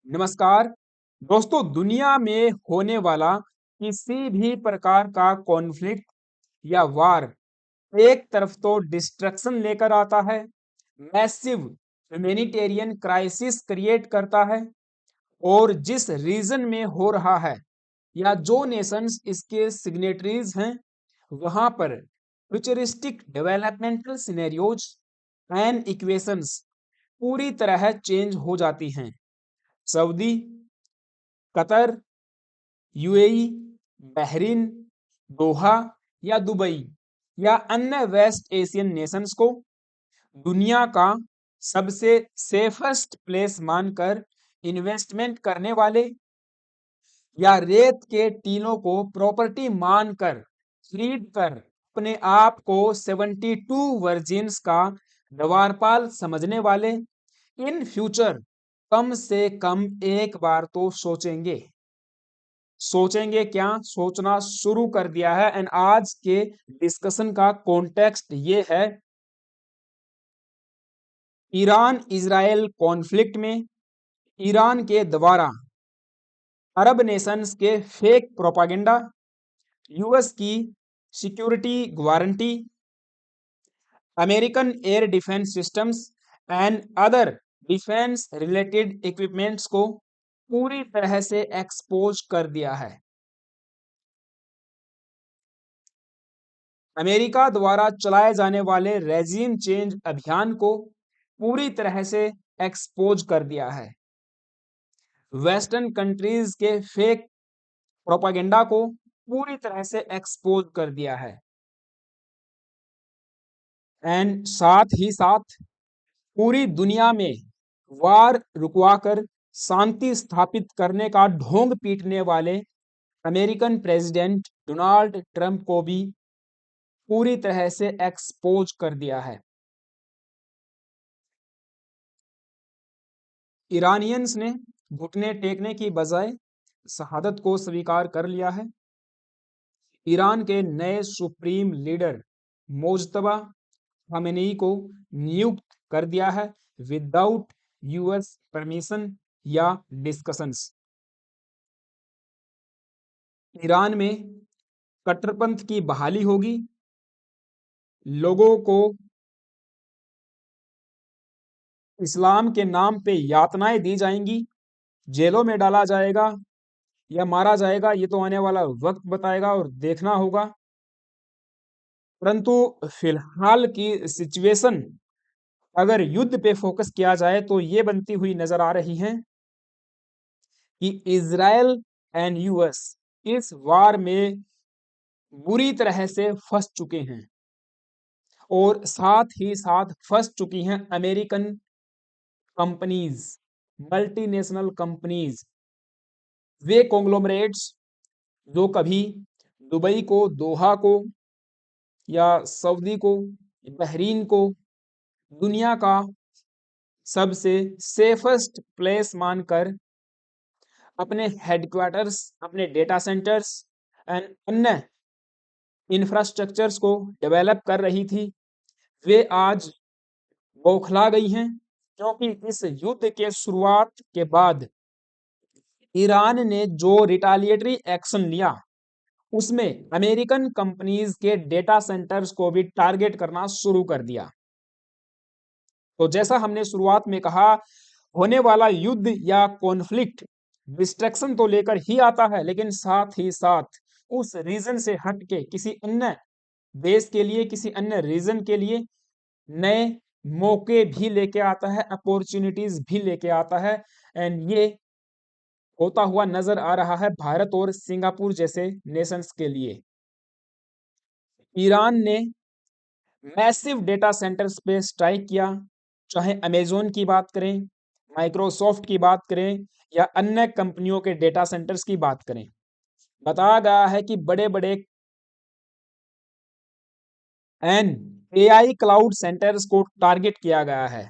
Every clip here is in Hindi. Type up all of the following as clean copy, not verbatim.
नमस्कार दोस्तों। दुनिया में होने वाला किसी भी प्रकार का कॉन्फ्लिक्ट या वार एक तरफ तो डिस्ट्रक्शन लेकर आता है, मैसिव ह्यूमैनिटेरियन क्राइसिस क्रिएट करता है, और जिस रीजन में हो रहा है या जो नेशंस इसके सिग्नेटरीज हैं वहां पर futuristic developmental scenarios and equations पूरी तरह चेंज हो जाती हैं। सऊदी, कतर, यूएई, बहरीन, दोहा या दुबई या अन्य वेस्ट एशियन नेशंस को दुनिया का सबसे सेफेस्ट प्लेस मानकर इन्वेस्टमेंट करने वाले या रेत के टीलों को प्रॉपर्टी मानकर खरीद कर अपने आप को 72 वर्जिन्स का द्वारपाल समझने वाले इन फ्यूचर कम से कम एक बार तो सोचेंगे। सोचेंगे क्या, सोचना शुरू कर दिया है। एंड आज के डिस्कशन का कॉन्टेक्स्ट ये है, ईरान इजराइल कॉन्फ्लिक्ट में ईरान के द्वारा अरब नेशंस के फेक प्रोपागेंडा, यूएस की security guarantee, American air defence systems and other defence related equipments को पूरी तरह से एक्सपोज कर दिया है। अमेरिका द्वारा चलाए जाने वाले रेजिम चेंज अभियान को पूरी तरह से एक्सपोज कर दिया है। वेस्टर्न कंट्रीज के फेक प्रोपागेंडा को पूरी तरह से एक्सपोज कर दिया है। एंड साथ ही साथ पूरी दुनिया में वार रुकवाकर शांति स्थापित करने का ढोंग पीटने वाले अमेरिकन प्रेसिडेंट डोनाल्ड ट्रंप को भी पूरी तरह से एक्सपोज कर दिया है। ईरानियंस ने घुटने टेकने की बजाय शहादत को स्वीकार कर लिया है। ईरान के नए सुप्रीम लीडर मोज्तबा खामेनेई को नियुक्त कर दिया है विदाउट यूएस परमिशन या डिस्कशंस। ईरान में कट्टरपंथ की बहाली होगी, लोगों को इस्लाम के नाम पे यातनाएं दी जाएंगी, जेलों में डाला जाएगा या मारा जाएगा, ये तो आने वाला वक्त बताएगा और देखना होगा। परंतु फिलहाल की सिचुएशन अगर युद्ध पे फोकस किया जाए तो ये बनती हुई नजर आ रही है कि इजराइल एंड यूएस इस वार में बुरी तरह से फंस चुके हैं, और साथ ही साथ फंस चुकी हैं अमेरिकन कंपनीज, मल्टीनेशनल कंपनीज, वे कॉन्ग्लोमरेट्स जो कभी दुबई को, दोहा को या सऊदी को, बहरीन को दुनिया का सबसे सेफेस्ट प्लेस मानकर अपने हेडक्वार्टर्स, अपने डेटा सेंटर्स एंड अन्य इंफ्रास्ट्रक्चर्स को डेवलप कर रही थी, वे आज बौखला गई हैं, क्योंकि इस युद्ध के शुरुआत के बाद ईरान ने जो रिटालिएटरी एक्शन लिया उसमें अमेरिकन कंपनीज के डेटा सेंटर्स को भी टारगेट करना शुरू कर दिया। तो जैसा हमने शुरुआत में कहा, होने वाला युद्ध या कॉन्फ्लिक्ट डिस्ट्रक्शन तो लेकर ही आता है, लेकिन साथ ही साथ उस रीजन से हट के किसी अन्य देश के लिए, किसी अन्य रीजन के लिए नए मौके भी लेके आता है, अपॉर्चुनिटीज भी लेके आता है। एंड ये होता हुआ नजर आ रहा है भारत और सिंगापुर जैसे नेशंस के लिए। ईरान ने मैसिव डेटा सेंटर्स पे स्ट्राइक किया, चाहे अमेजोन की बात करें, माइक्रोसॉफ्ट की बात करें या अन्य कंपनियों के डेटा सेंटर्स की बात करें। बताया गया है कि बड़े बड़े एआई क्लाउड सेंटर्स को टारगेट किया गया है।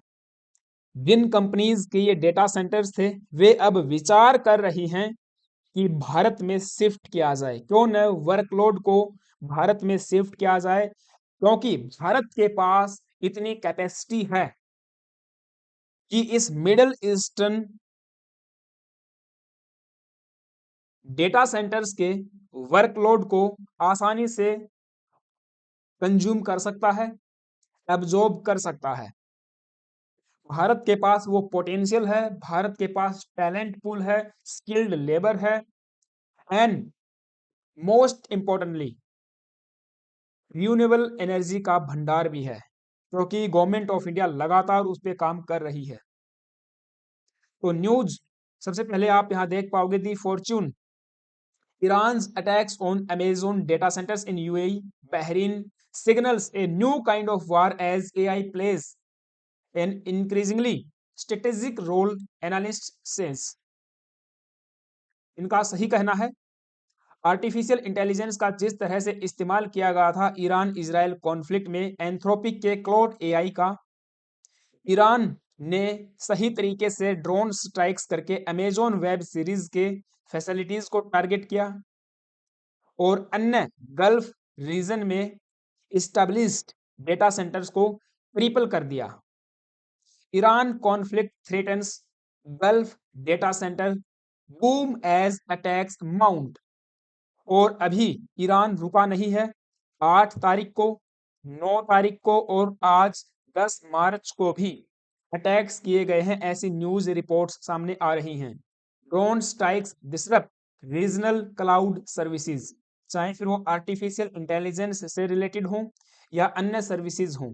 जिन कंपनीज के ये डेटा सेंटर्स थे वे अब विचार कर रही हैं कि भारत में शिफ्ट किया जाए, क्यों न वर्कलोड को भारत में शिफ्ट किया जाए, क्योंकि भारत के पास इतनी कैपेसिटी है कि इस मिडल ईस्टर्न डेटा सेंटर्स के वर्कलोड को आसानी से कंज्यूम कर सकता है, एब्जॉर्ब कर सकता है। भारत के पास वो पोटेंशियल है, भारत के पास टैलेंट पूल है, स्किल्ड लेबर है, and most importantly renewable energy का भंडार भी है, क्योंकि गवर्नमेंट ऑफ इंडिया लगातार उस पर काम कर रही है। तो न्यूज सबसे पहले आप यहां देख पाओगे, दी Fortune, Iran's attacks on Amazon data centers in UAE, Bahrain signals a new kind of war as AI plays an increasingly strategic role, analysts says। इनका सही कहना है, आर्टिफिशियल इंटेलिजेंस का जिस तरह से इस्तेमाल किया गया था ईरान इजराइल कॉन्फ्लिक्ट में एंथ्रोपिक के क्लाउड एआई का, ईरान ने सही तरीके से ड्रोन स्ट्राइक्स करके अमेजोन वेब सीरीज के फैसिलिटीज को टारगेट किया और अन्य गल्फ रीजन में इस्टेब्लिश्ड डेटा सेंटर्स को क्रिपल कर दिया। Iran conflict threatens Gulf data centre boom as attacks mount. और अभी ईरान रुका नहीं है, 8 तारीख को, 9 तारीख को और आज 10 मार्च को भी अटैक्स किए गए हैं, ऐसी न्यूज रिपोर्ट्स सामने आ रही हैं। Drone strikes disrupt regional cloud services, चाहे फिर वो आर्टिफिशियल इंटेलिजेंस से रिलेटेड हो या अन्य सर्विसेज हों।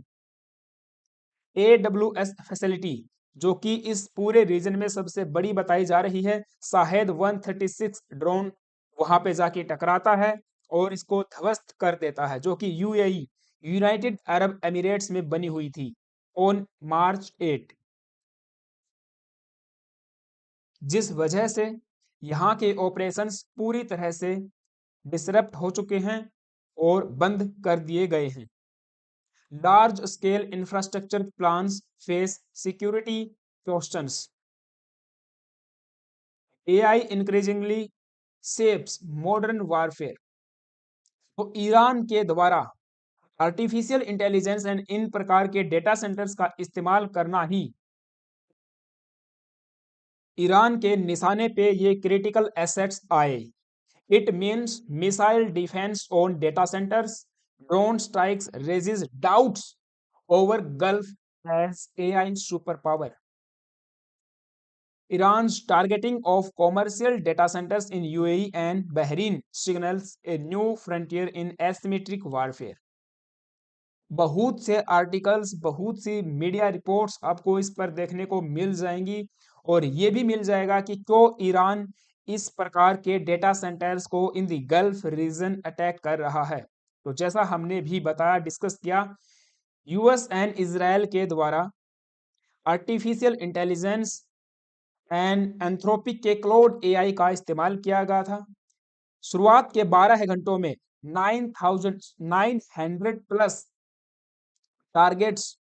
AWS फैसिलिटी, जो कि इस पूरे रीजन में सबसे बड़ी बताई जा रही है, शाहेद 136 ड्रोन वहां पे जाके टकराता है और इसको ध्वस्त कर देता है, जो कि यूएई यूनाइटेड अरब एमिरेट्स में बनी हुई थी ऑन मार्च 8, जिस वजह से यहाँ के ऑपरेशंस पूरी तरह से डिसरप्ट हो चुके हैं और बंद कर दिए गए हैं। Large scale infrastructure plans face security questions. AI increasingly shapes modern warfare. तो ईरान के द्वारा आर्टिफिशियल इंटेलिजेंस एंड इन प्रकार के डेटा सेंटर्स का इस्तेमाल करना ही ईरान के निशाने पे ये क्रिटिकल एसेट्स आए। It means missile defence on data centres, drone strikes raises doubts over Gulf as AI superpower. Iran's targeting of commercial data centers in UAE and Bahrain signals a new frontier in asymmetric warfare. बहुत से आर्टिकल्स, बहुत सी मीडिया रिपोर्ट्स आपको इस पर देखने को मिल जाएंगी और ये भी मिल जाएगा कि क्यों ईरान इस प्रकार के डेटा सेंटर्स को in the Gulf region attack कर रहा है। तो जैसा हमने भी बताया, डिस्कस किया, यूएस एंड इजराइल के द्वारा आर्टिफिशियल इंटेलिजेंस एंड एंथ्रोपिक के क्लाउड एआई का इस्तेमाल किया गया था। शुरुआत के 12 घंटों में 9,900 प्लस टारगेट्स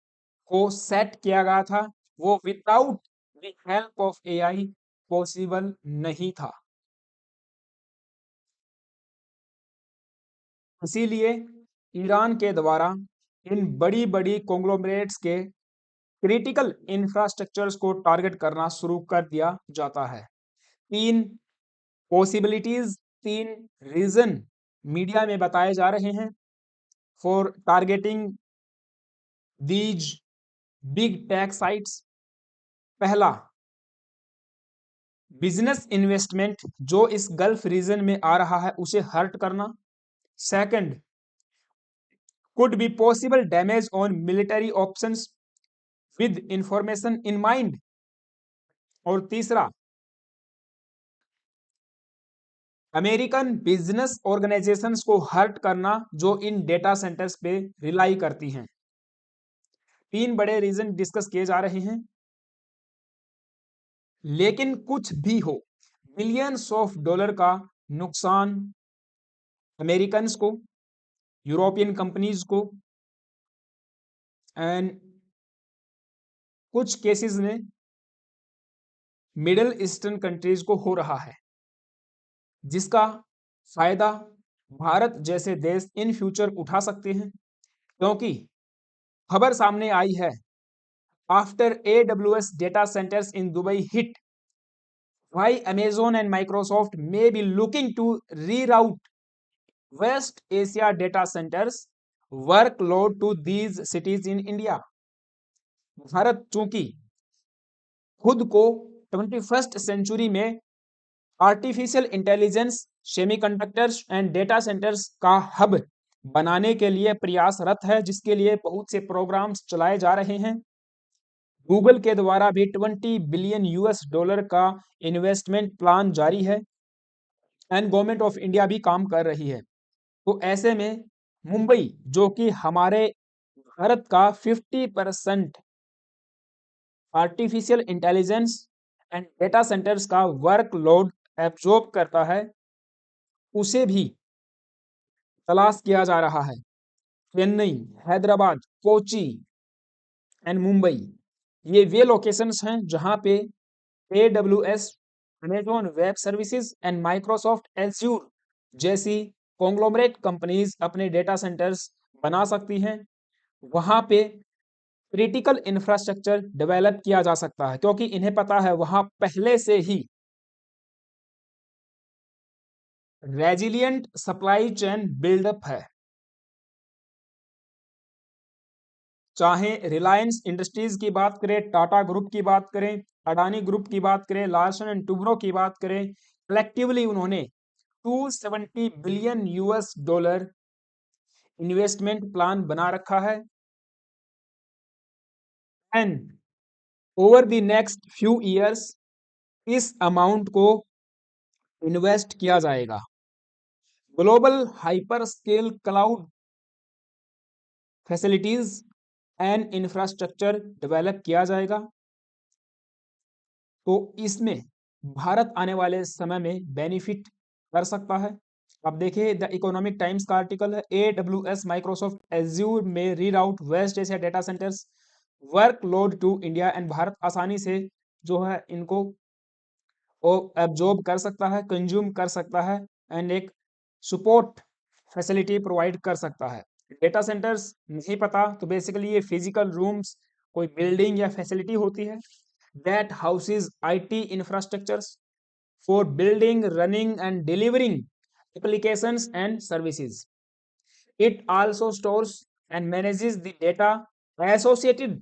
को सेट किया गया था, वो without the help of AI possible नहीं था। इसीलिए ईरान के द्वारा इन बड़ी बड़ी कॉन्ग्लोमरेट्स के क्रिटिकल इंफ्रास्ट्रक्चर्स को टारगेट करना शुरू कर दिया जाता है। 3 पॉसिबिलिटीज, 3 रीजन मीडिया में बताए जा रहे हैं for targeting these big tech sites. पहला, बिजनेस इन्वेस्टमेंट जो इस गल्फ रीजन में आ रहा है उसे हर्ट करना। Second, could be possible damage on military options with information in mind. और तीसरा, अमेरिकन बिजनेस ऑर्गेनाइजेशंस को हर्ट करना जो इन डेटा सेंटर्स पे रिलाई करती हैं। 3 बड़े रीजन डिस्कस किए जा रहे हैं। लेकिन कुछ भी हो, बिलियंस ऑफ डॉलर का नुकसान अमेरिकन को, यूरोपियन कंपनीज को एंड कुछ केसेस में मिडिल ईस्टर्न कंट्रीज को हो रहा है, जिसका फायदा भारत जैसे देश इन फ्यूचर उठा सकते हैं। क्योंकि खबर सामने आई है, after AWS data centres in Dubai hit, Why Amazon and Microsoft may be looking to reroute West Asia data centers workload to these cities in India. Bharat चूंकि खुद को 21st सेंचुरी में artificial intelligence, semiconductors and data centres का हब बनाने के लिए प्रयासरत है, जिसके लिए बहुत से प्रोग्राम्स चलाए जा रहे हैं। गूगल के द्वारा भी 20 बिलियन US$ का इन्वेस्टमेंट प्लान जारी है एंड गवर्नमेंट ऑफ इंडिया भी काम कर रही है। तो ऐसे में मुंबई, जो कि हमारे भारत का 50% artificial intelligence and data centres का वर्कलोड एब्जॉर्ब करता है, उसे भी तलाश किया जा रहा है। चेन्नई, हैदराबाद, कोची एंड मुंबई, ये वे लोकेशंस हैं जहां पे AWS, Amazon web services and Microsoft Azure जैसी कॉन्ग्लोमरेट कंपनीज अपने डेटा सेंटर्स बना सकती हैं। वहां पे क्रिटिकल इंफ्रास्ट्रक्चर डेवलप किया जा सकता है, क्योंकि इन्हें पता है वहां पहले से ही रेजिलिएंट सप्लाई चेन बिल्डअप है। चाहे रिलायंस इंडस्ट्रीज की बात करें, टाटा ग्रुप की बात करें, अडानी ग्रुप की बात करें, लार्सन एंड टुब्रो की बात करें, कलेक्टिवली उन्होंने 270 बिलियन US$ इन्वेस्टमेंट प्लान बना रखा है and over the next few years इस अमाउंट को इन्वेस्ट किया जाएगा। Global hyper scale cloud facilities and infrastructure develop किया जाएगा। तो इसमें भारत आने वाले समय में बेनिफिट कर सकता है। अब देखिए द इकोनॉमिक टाइम्स का आर्टिकल है, AWS माइक्रोसॉफ्ट एज्यूर में reroute West Asia data centres workload to India and Bharat आसानी से जो है इनको एब्जॉर्ब कर सकता है, कंज्यूम कर सकता है एंड एक सपोर्ट फैसिलिटी प्रोवाइड कर सकता है। डेटा सेंटर्स नहीं पता तो बेसिकली ये फिजिकल रूम्स, कोई बिल्डिंग या फैसिलिटी होती है that houses IT infrastructures for building, running and delivering applications and services. It also stores and manages the data associated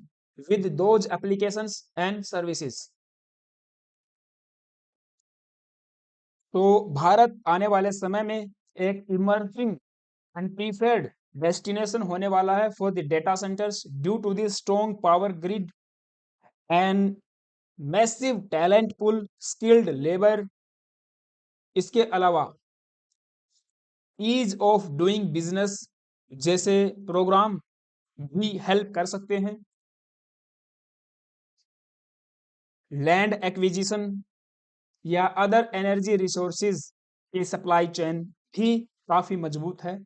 with those applications and services. तो भारत आने वाले समय में एक इमर्जिंग एंड प्रीफर्ड डेस्टिनेशन होने वाला है for the data centres due to the strong power grid and massive talent pool, skilled labour. इसके अलावा ईज ऑफ डूइंग बिजनेस जैसे प्रोग्राम भी हेल्प कर सकते हैं। लैंड एक्विजिशन या अदर एनर्जी रिसोर्सेज की सप्लाई चेन भी काफी मजबूत है।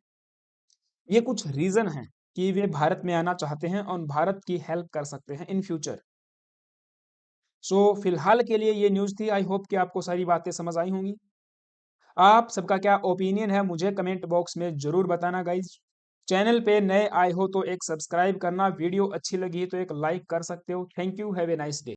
ये कुछ रीजन हैं कि वे भारत में आना चाहते हैं और भारत की हेल्प कर सकते हैं इन फ्यूचर। सो फिलहाल के लिए ये न्यूज़ थी। आई होप कि आपको सारी बातें समझ आई होंगी। आप सबका क्या ओपिनियन है मुझे कमेंट बॉक्स में जरूर बताना गाइज। चैनल पे नए आए हो तो एक सब्सक्राइब करना, वीडियो अच्छी लगी तो एक लाइक कर सकते हो। Thank you, have a nice day.